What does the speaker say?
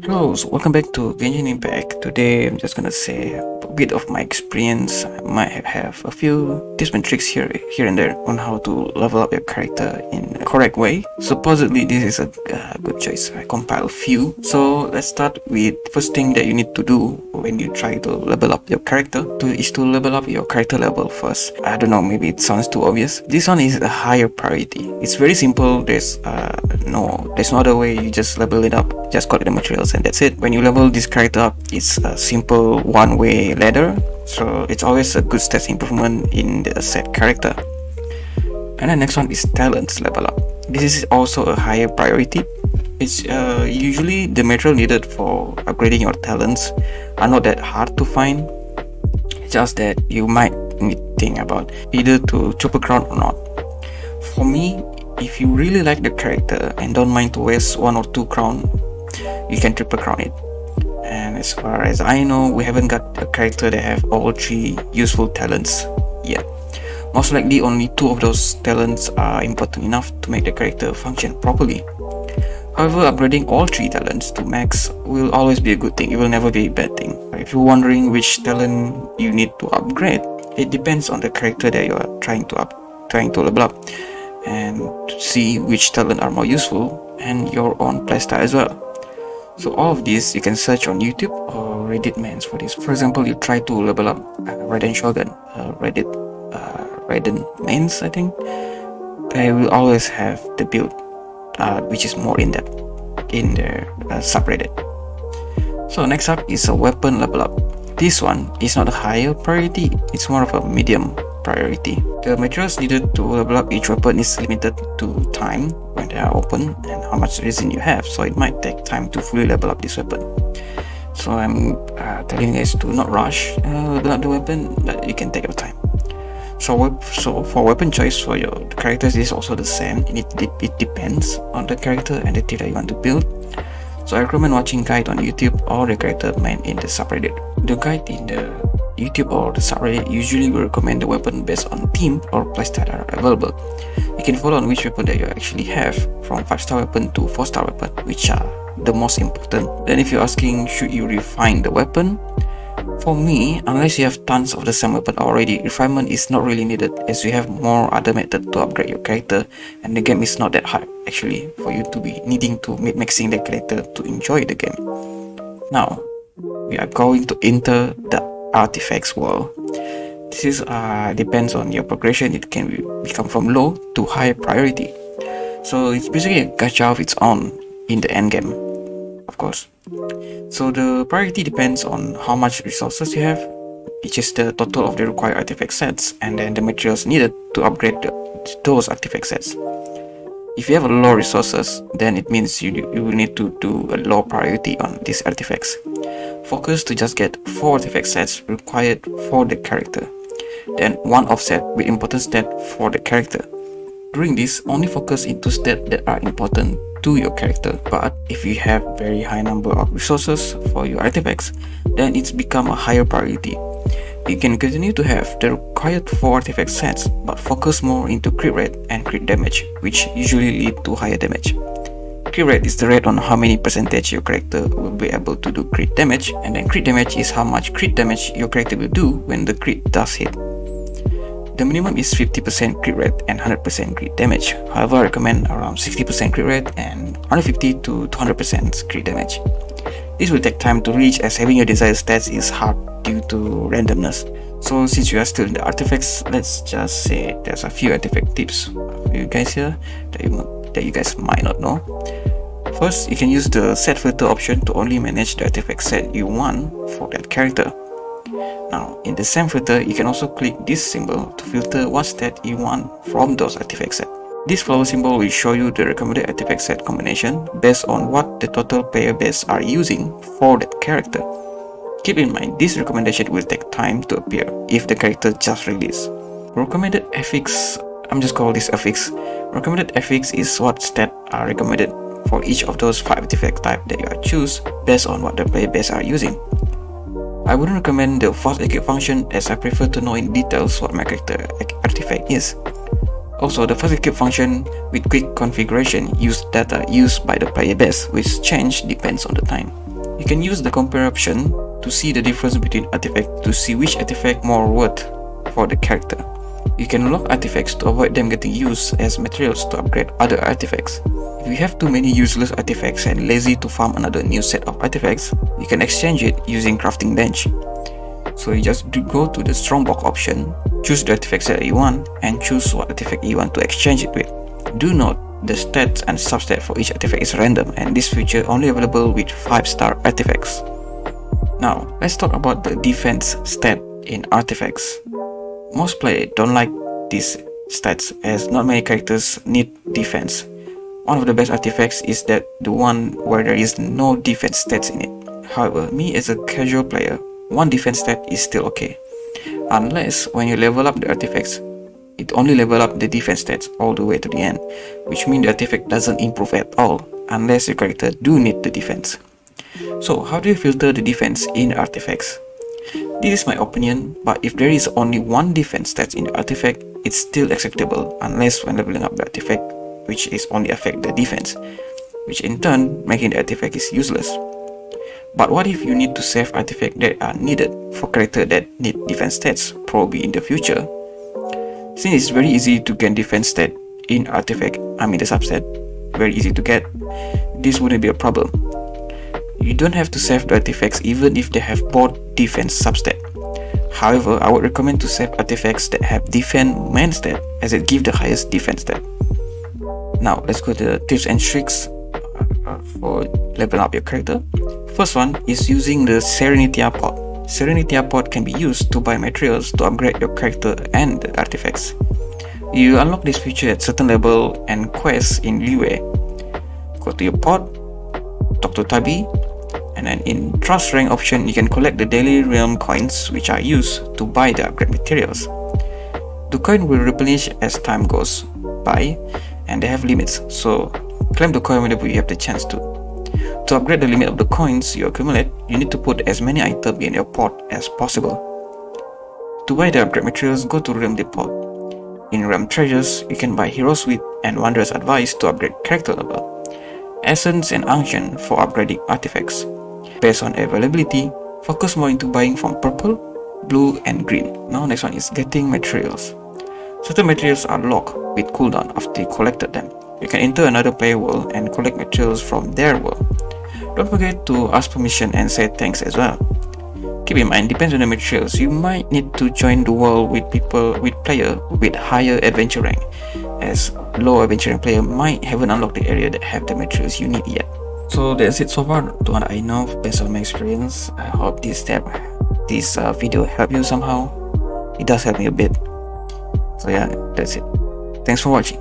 Hello, so welcome back to Genshin Impact. Today I'm just gonna say a bit of my experience. I might have a few tips and tricks here and there on how to level up your character in a correct way. Supposedly this is a good choice. I compiled a few. So let's start with the first thing that you need to do when you try to level up your character is to level up your character level first. I don't know, maybe it sounds too obvious. This one is a higher priority. It's very simple. There's no other way. You just level it up, just collect the materials and that's it. When you level this character up, it's a simple one-way ladder, so it's always a good stats improvement in the set character. And the next one is talents level up. This is also a higher priority. It's usually the material needed for upgrading your talents are not that hard to find. It's just that you might need to think about either to triple crown or not. For me, if you really like the character and don't mind to waste 1 or 2 crown, you can triple crown it. And as far as I know, we haven't got a character that have all 3 useful talents yet. Most likely only 2 of those talents are important enough to make the character function properly. However, upgrading all 3 talents to max will always be a good thing. It will never be a bad thing. If you're wondering which talent you need to upgrade, it depends on the character that you are trying to level up, and to see which talent are more useful and your own playstyle as well. So all of this you can search on YouTube or Reddit mains for this. For example, you try to level up Raiden Shogun, Raiden mains, I think. They will always have the build which is more in depth in their subreddit. So next up is a weapon level up. This one is not a higher priority, it's more of a medium priority. The materials needed to level up each weapon is limited to time when they are open and how much resin you have, so it might take time to fully level up this weapon. So I'm telling you guys to not rush level up the weapon, but you can take your time. So for weapon choice for your characters is also the same. It depends on the character and the team that you want to build. So I recommend watching guide on YouTube or the character main in the subreddit. The guide in the YouTube or the subreddit usually will recommend the weapon based on theme or playstyle that are available. You can follow on which weapon that you actually have, from 5-star weapon to 4-star weapon, which are the most important. Then if you're asking should you refine the weapon, for me, unless you have tons of the same weapon already, refinement is not really needed, as you have more other methods to upgrade your character and the game is not that hard actually for you to be needing to mid-maxing the character to enjoy the game. Now, we are going to enter the artifacts world. This is depends on your progression. It can become from low to high priority. So it's basically a gacha of its own in the end game, of course. So the priority depends on how much resources you have, which is the total of the required artifact sets, and then the materials needed to upgrade those artifact sets. If you have a low resources, then it means you will need to do a low priority on these artifacts. Focus to just get 4 artifact sets required for the character, then 1 offset with important stat for the character. During this, only focus into stats that are important to your character. But if you have very high number of resources for your artifacts, then it's become a higher priority. You can continue to have the required 4 artifact sets, but focus more into crit rate and crit damage, which usually lead to higher damage. Crit rate is the rate on how many percentage your character will be able to do crit damage, and then crit damage is how much crit damage your character will do when the crit does hit. The minimum is 50% crit rate and 100% crit damage. However, I recommend around 60% crit rate and 150 to 200% crit damage. This will take time to reach, as having your desired stats is hard due to randomness. So since you are still in the artifacts, let's just say there's a few artifact tips for you guys here that you guys might not know. First, you can use the set filter option to only manage the artifact set you want for that character. Now, in the same filter, you can also click this symbol to filter what stat you want from those artifact sets. This flower symbol will show you the recommended artifact set combination based on what the total player base are using for that character. Keep in mind, this recommendation will take time to appear if the character just released. Recommended affix, I'm just calling this affix. Recommended affix is what stat are recommended for each of those 5 artifact type that you choose based on what the player base are using. I wouldn't recommend the fast equip function, as I prefer to know in details what my character artifact is. Also, the fast equip function with quick configuration use data used by the player base, which change depends on the time. You can use the compare option to see the difference between artifacts to see which artifact more worth for the character. You can lock artifacts to avoid them getting used as materials to upgrade other artifacts. If you have too many useless artifacts and lazy to farm another new set of artifacts, you can exchange it using crafting bench. So you just go to the strongbox option, choose the artifacts that you want, and choose what artifact you want to exchange it with. Do note, the stats and substat for each artifact is random, and this feature only available with 5-star artifacts. Now, let's talk about the defense stat in artifacts. Most players don't like these stats as not many characters need defense. One of the best artifacts is the one where there is no defense stats in it. However, me as a casual player, one defense stat is still okay. Unless when you level up the artifacts, it only level up the defense stats all the way to the end, which means the artifact doesn't improve at all unless your character do need the defense. So how do you filter the defense in artifacts? This is my opinion, but if there is only one defense stats in the artifact, it's still acceptable unless when leveling up the artifact, which is only affect the defense, which in turn making the artifact is useless. But what if you need to save artifacts that are needed for characters that need defense stats, probably in the future? Since it's very easy to gain defense stat in artifact, the subset, very easy to get, this wouldn't be a problem. You don't have to save the artifacts even if they have both defense substat. However, I would recommend to save artifacts that have defense main stat as it gives the highest defense stat. Now let's go to the tips and tricks for leveling up your character. First one is using the Serenity Pod. Serenity Pod can be used to buy materials to upgrade your character and the artifacts. You unlock this feature at certain level and quests in Liyue. Go to your pod, talk to Tabi, and then in Trust Rank option you can collect the daily realm coins which are used to buy the upgrade materials. The coin will replenish as time goes by and they have limits, so claim the coin whenever you have the chance to. To upgrade the limit of the coins you accumulate, you need to put as many items in your pod as possible. To buy the upgrade materials, go to Realm Depot. In Realm Treasures, you can buy Hero Suite and Wanderer's Advice to upgrade character level, Essence and Unction for upgrading artifacts. Based on availability, focus more into buying from purple, blue and green. Now next one is getting materials. Certain materials are locked with cooldown after you collected them. You can enter another player world and collect materials from their world. Don't forget to ask permission and say thanks as well. Keep in mind, depends on the materials, you might need to join the world with player with higher adventure rank, as low adventure rank player might haven't unlocked the area that have the materials you need yet. So that's it so far, to what I know based on my experience. I hope this video helped you somehow. It does help me a bit. So yeah, that's it. Thanks for watching.